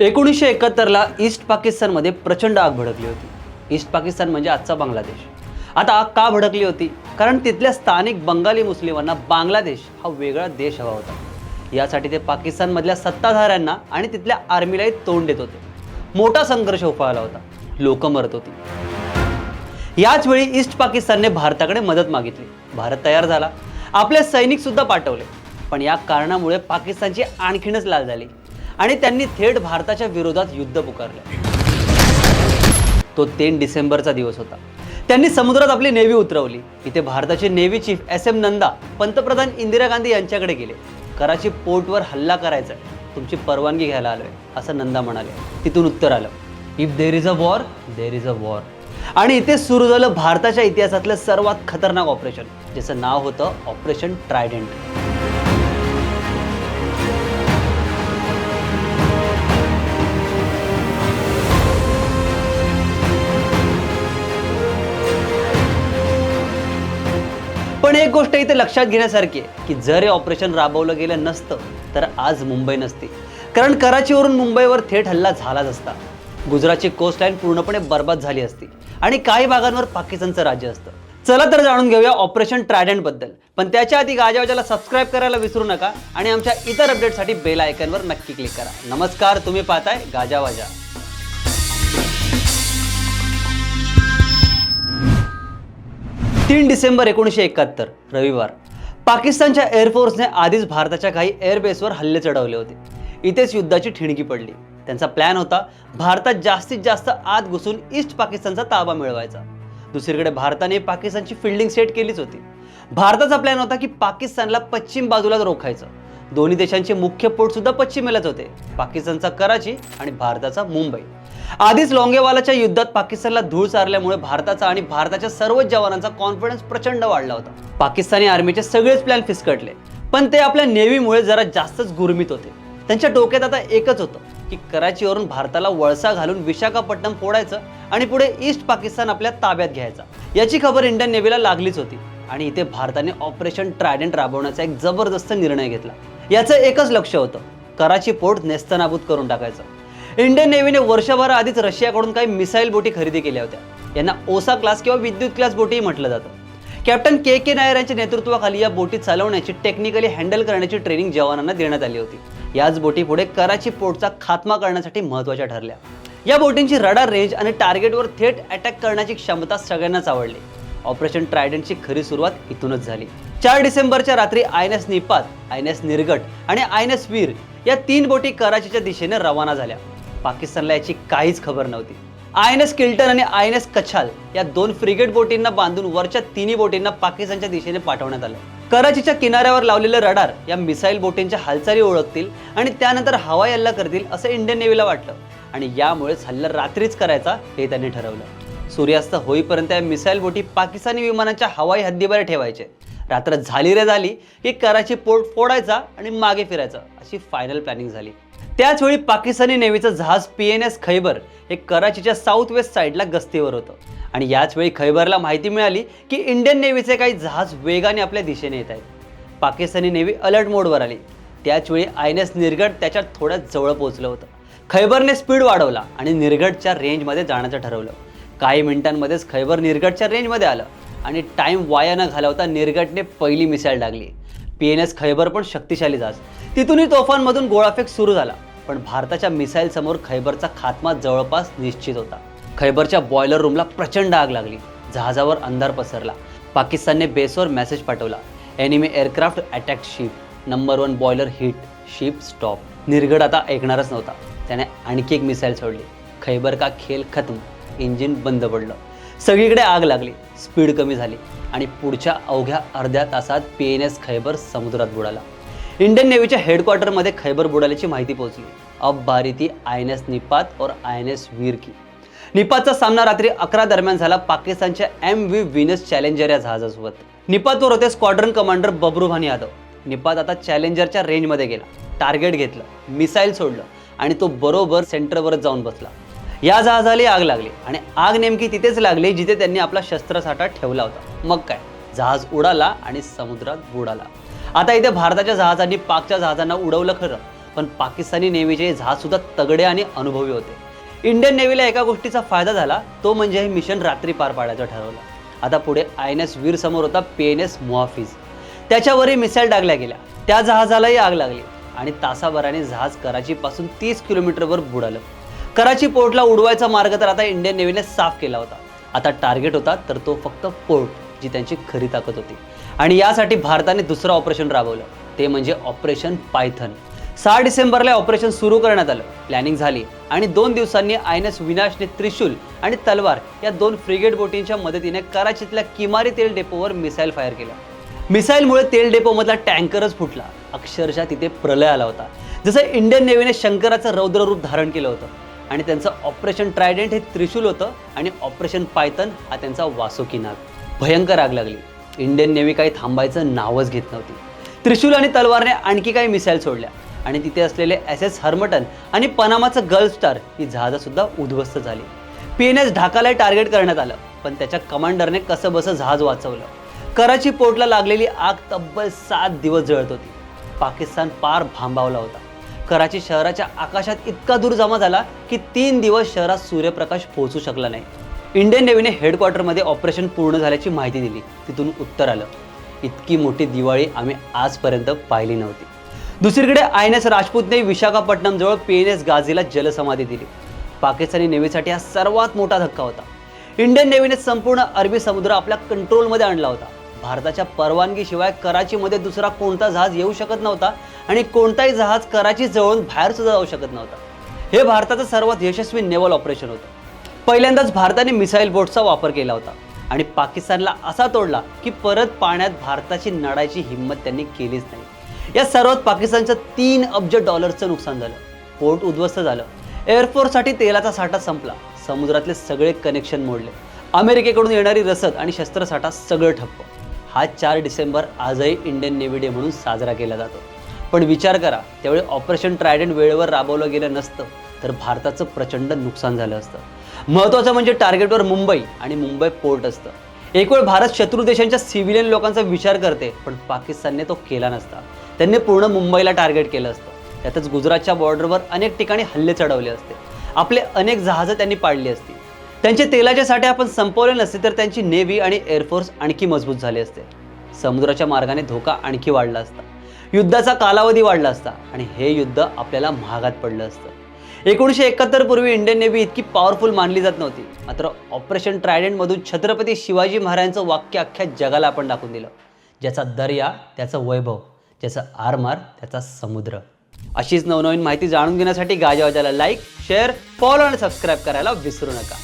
1971ला east पाकिस्तानमध्ये प्रचंड आग भडकली होती। ईस्ट पाकिस्तान म्हणजे आजचा बांगलादेश। आता आग का भडकली होती? कारण तिथल्या स्थानिक बंगाली मुस्लिमांना बांगलादेश हा वेगळा देश हवा होता। यासाठी ते पाकिस्तानमधल्या सत्ताधाऱ्यांना आणि तिथल्या आर्मीलाही तोंड देत होते। मोठा संघर्ष उफाळला होता, लोक मरत होती। याच वेळी ईस्ट पाकिस्तानने भारताकडे मदत मागितली। भारत तयार झाला, आपले सैनिक सुद्धा पाठवले। पण या कारणामुळे पाकिस्तानची आणखीनच लाल झाली आणि त्यांनी थेट भारताच्या विरोधात युद्ध पुकारले। तो 3 डिसेंबरचा दिवस होता। त्यांनी समुद्रात आपली नेव्ही उतरवली। इथे भारताचे नेव्ही चीफ SM नंदा पंतप्रधान इंदिरा गांधी यांच्याकडे गेले। कराची पोर्टवर हल्ला करायचा, तुमची परवानगी घ्यायला आलोय, असं नंदा म्हणाले। तिथून उत्तर आलं, if there is a war there is a war. आणि इथे सुरू झालं भारताच्या इतिहासातलं सर्वात खतरनाक ऑपरेशन, ज्याचं नाव होतं ऑपरेशन ट्रायडेंट। पण एक गोष्ट इथे लक्षात घेण्यासारखी आहे की जर हे ऑपरेशन राबवलं गेलं नसतं तर आज मुंबई नसती। कारण कराचीवरून मुंबईवर थेट हल्ला झालाच असता। गुजरातची कोस्टलाईन पूर्णपणे बर्बाद झाली असती आणि काही भागांवर पाकिस्तानचं राज्य असतं। चला तर जाणून घेऊया ऑपरेशन ट्रायडेंट बद्दल। पण त्याच्या आधी गाजावाजाला सबस्क्राईब करायला विसरू नका आणि आमच्या इतर अपडेटसाठी बेल आयकॉनवर नक्की क्लिक करा। नमस्कार, तुम्ही पाहताय गाजावाजा। 3 डिसेंबर 1971 रविवार। पाकिस्तानच्या एअरफोर्सने आधीच भारताच्या काही एअरबेसवर हल्ले चढवले होते। इथेच युद्धाची ठिणगी पडली। त्यांचा प्लॅन होता भारतात जास्तीत जास्त आत घुसून ईस्ट पाकिस्तानचा ताबा मिळवायचा। दुसरीकडे भारताने पाकिस्तानची फिल्डिंग सेट केलीच होती। भारताचा प्लॅन होता की पाकिस्तानला पश्चिम बाजूला रोखायचं। दोन्ही देशांचे मुख्य पोर्ट सुद्धा पश्चिमेलाच होते, पाकिस्तानचा कराची आणि भारताचा मुंबई। आधीच लोंगेवालाच्या युद्धात पाकिस्तानला धूळ चारल्यामुळे भारताचा आणि भारताच्या सर्वच जवानांचा कॉन्फिडन्स प्रचंड वाढला होता। पाकिस्तानी आर्मीचे सगळेच प्लॅन फिसकटले, पण ते आपल्या नेव्हीमुळे जरा जास्तच गुरमीत होते। त्यांच्या डोक्यात आता एकच होतं की कराचीवरून भारताला वळसा घालून विशाखापट्टणम फोडायचं आणि पुढे ईस्ट पाकिस्तान आपल्या ताब्यात घ्यायचा। याची खबर इंडियन नेव्हीला लागलीच होती आणि इथे भारताने ऑपरेशन ट्रायडेंट राबवण्याचा एक जबरदस्त निर्णय घेतला। याचं एकच लक्ष होतं, कराची पोर्ट नेस्तनाबूत करून टाकायचं। इंडियन नेव्हीने वर्षभर आधीच रशियाकडून काही मिसाईल बोटी खरेदी केल्या होत्या। यांना ओसा क्लास किंवा विद्युत क्लास बोटीही म्हटलं जातं। कॅप्टन KK नायर यांच्या नेतृत्वाखाली या बोटी चालवण्याची, टेक्निकली हँडल करण्याची ट्रेनिंग जवानांना देण्यात आली होती। याच बोटी पुढे कराची पोर्टचा खात्मा करण्यासाठी महत्त्वाच्या ठरल्या। या बोटींची रडार रेंज आणि टार्गेटवर थेट अटॅक करण्याची क्षमता सगळ्यांनाच आवडली। ऑपरेशन ट्रायडेंटची खरी सुरुवात इथूनच झाली। 4 डिसेंबरच्या रात्री INS निपात, INS निर्गट आणि INS वीर या 3 बोटी कराचीच्या दिशेने रवाना झाल्या। पाकिस्तानला याची काहीच खबर नव्हती। INS किल्टन आणि INS कछाल या 2 फ्रिगेट बोटींना बांधून वरच्या 3 बोटींना पाकिस्तानच्या दिशेने पाठवण्यात आलं। कराचीच्या किनाऱ्यावर लावलेले रडार या मिसाईल बोटींच्या हालचाली ओळखतील आणि त्यानंतर हवाई हल्ला करतील असं इंडियन नेव्हीला वाटलं आणि यामुळेच हल्ला रात्रीच करायचा हे त्यांनी ठरवलं। सूर्यास्त होईपर्यंत या मिसाईल बोटी पाकिस्तानी विमानांच्या हवाई हद्दीबाहेर ठेवायचे। रात्र झाली रे झाली की कराची पोर्ट फोडायचा आणि मागे फिरायचं, अशी फायनल प्लॅनिंग झाली। त्याच वेळी पाकिस्तानी नेव्हीचं जहाज PNS खैबर हे कराचीच्या साऊथ वेस्ट साईडला गस्तीवर होतं आणि याच वेळी खैबरला माहिती मिळाली की इंडियन नेव्हीचे काही जहाज वेगाने आपल्या दिशेने येत आहेत। पाकिस्तानी नेव्ही अलर्ट मोडवर आली। त्याच वेळी INS निर्गट त्याच्या थोड्या जवळ पोहोचलं होतं। खैबरने स्पीड वाढवला आणि निर्गटच्या रेंजमध्ये जाण्याचं ठरवलं। काही मिनिटांमध्येच खैबर निर्गटच्या रेंजमध्ये आलं आणि टाइम वाया न घालवता निर्गटने पहिली मिसाईल डागली। PNS खैबर पण शक्तिशाली जहाज, तिथूनही तोफांमधून गोळाफेक सुरू झाला। पण भारताच्या मिसाईल समोर खैबरचा खात्मा जवळपास निश्चित होता। खैबरच्या बॉयलर रूमला प्रचंड आग लागली, जहाजावर अंधार पसरला। पाकिस्तानने बेसवर मेसेज पाठवला, enemy aircraft attack ship, number 1 boiler hit, ship stop. निर्गड आता ऐकणारच नव्हता, त्याने आणखी एक मिसाईल सोडली। खैबर का खेल खत्म, इंजिन बंद पडलं। सगळीकडे आग लागली, स्पीड कमी झाली आणि पुढच्या अवघ्या अर्ध्या तासात PNS खैबर समुद्रात बुडाला। इंडियन नेव्हीच्या हेडक्वार्टरमध्ये खैबर बुडाल्याची माहिती पोहोचली। अब बारी थी INS निपात और INS वीर की। निपातचा सामना रात्री 11 दरम्यान झाला पाकिस्तानच्या MV व्हीनस चॅलेंजर या जहाजासोबत। निपातवर होते स्क्वॉड्रन कमांडर बबरुभान यादव। निपात आता चॅलेंजरच्या रेंजमध्ये गेला, टार्गेट घेतलं, मिसाईल सोडलं आणि तो बरोबर सेंटरवरच जाऊन बसला। या जहाजाला आग लागली आणि आग नेमकी तिथेच लागली जिथे त्यांनी आपला शस्त्रसाठा ठेवला होता। मग काय, जहाज उडाला आणि समुद्रात बुडाला। आता इथे भारताच्या जहाजांनी पाकच्या जहाजांना उडवलं खरं, पण पाकिस्तानी नेव्हीचे जहाज सुद्धा तगडे आणि अनुभवी होते. इंडियन नेव्हीला एका गोष्टीचा फायदा झाला, तो म्हणजे हे मिशन रात्री पार पाडायचं ठरवलं. आता पुढे INS वीर समोर होता PNS मुहाफिज. त्याच्यावरही मिसाईल डागल्या गेल्या. त्या जहाजालाही आग लागली आणि तासाभराने जहाज कराचीपासून 30 किलोमीटरवर बुडालं. कराची पोर्टला उडवायचा मार्ग तर आता इंडियन नेव्हीने साफ केला होता. आता टार्गेट होता तर तो फक्त पोर्ट, जी त्यांची खरी ताकद होती. आणि यासाठी भारताने दुसरं ऑपरेशन राबवलं, ते म्हणजे ऑपरेशन पायथन. 6 डिसेंबरला ऑपरेशन सुरू करण्यात आलं. प्लॅनिंग झाली आणि 2 दिवसांनी INS विनाशने त्रिशूल आणि तलवार या 2 फ्रिगेट बोटींच्या मदतीने कराचीतल्या किमारी तेल डेपोवर मिसाईल फायर केलं. मिसाईलमुळे तेल डेपोमधला टँकरच फुटला. अक्षरशः तिथे प्रलय आला होता. जसं इंडियन नेव्हीने शंकराचं रौद्र रूप धारण केलं होतं. आणि त्यांचं ऑपरेशन ट्रायडेंट हे त्रिशूल होतं आणि ऑपरेशन पायथन हा त्यांचा वासुकी नाग. भयंकर आग लागली. इंडियन नेव्ही काही थांबायचं नावच घेत नव्हती. त्रिशूल आणि तलवारने आणखी काही मिसाईल सोडल्या आणि तिथे असलेले SS हर्मटन आणि पनामाचं गल्फ स्टार ही जहाजंसुद्धा उद्ध्वस्त झाली. PNS ढाकाला टार्गेट करण्यात आलं, पण त्याच्या कमांडरने कसं बसं जहाज वाचवलं. कराची पोर्टला लागलेली आग तब्बल 7 दिवस जळत होती. पाकिस्तान पार भांबावला होता. कराची शहराच्या आकाशात इतका धूर जमा झाला की 3 दिवस शहरात सूर्यप्रकाश पोहोचू शकला नाही. इंडियन नेव्हीने हेडक्वार्टरमध्ये ऑपरेशन पूर्ण झाल्याची माहिती दिली. तिथून उत्तर आलं, इतकी मोठी दिवाळी आम्ही आजपर्यंत पाहिली नव्हती. दुसरीकडे INS राजपूतने विशाखापट्टणमजवळ PNS गाझीला जलसमाधी दिली. पाकिस्तानी नेव्हीसाठी हा सर्वात मोठा धक्का होता. इंडियन नेव्हीने संपूर्ण अरबी समुद्र आपल्या कंट्रोलमध्ये आणला होता. भारताच्या परवानगीशिवाय कराचीमध्ये दुसरा कोणता जहाज येऊ शकत नव्हता आणि कोणताही जहाज कराची जवळून बाहेर सुद्धा जाऊ शकत नव्हता. हे भारताचं सर्वात यशस्वी नेव्हल ऑपरेशन होतं. पहिल्यांदाच भारताने मिसाईल बोटचा वापर केला होता आणि पाकिस्तानला असा तोडला की परत पाण्यात भारताची नडायची हिंमत त्यांनी केलीच नाही. या सर्वात पाकिस्तानचं $3 अब्ज नुकसान झालं. पोर्ट उद्ध्वस्त झालं. एअरफोर्ससाठी तेलाचा साठा संपला. समुद्रातले सगळे कनेक्शन मोडले. अमेरिकेकडून येणारी रसद आणि शस्त्रसाठा सगळं ठप्प. हा 4 डिसेंबर आजही इंडियन नेव्ही डे म्हणून साजरा केला जातो. पण विचार करा, त्यावेळी ऑपरेशन ट्रायडेंट वेळेवर राबवलं गेलं नसतं तर भारताचं प्रचंड नुकसान झालं असतं. महत्त्वाचं म्हणजे टार्गेटवर मुंबई आणि मुंबई पोर्ट असतं. एक वेळ भारत शत्रू देशांच्या सिव्हिलियन लोकांचा विचार करते, पण पाकिस्तानने तो केला नसता. त्यांनी पूर्ण मुंबईला टार्गेट केलं असतं. त्यातच गुजरातच्या बॉर्डरवर अनेक ठिकाणी हल्ले चढवले असते. आपले अनेक जहाजं त्यांनी पाडली असती. त्यांचे तेलाचे साठे आपण संपवले नसते तर त्यांची नेव्ही आणि एअरफोर्स आणखी मजबूत झाले असते. समुद्राच्या मार्गाने धोका आणखी वाढला असता. युद्धाचा कालावधी वाढला असता आणि हे युद्ध आपल्याला महागात पडलं असतं. 1971 पूर्वी इंडियन नेव्ही इतकी पॉवरफुल मानली जात नव्हती. मात्र ऑपरेशन ट्रायडेंटमधून छत्रपती शिवाजी महाराजांचं वाक्य अख्ख्या जगाला आपण दाखवून दिलं, ज्याचा दर्या त्याचं वैभव, ज्याचा आरमार त्याचा समुद्र. अशीच नवनवीन माहिती जाणून घेण्यासाठी गाजावाजाला लाईक, शेअर, फॉलो आणि सबस्क्राईब करायला विसरू नका.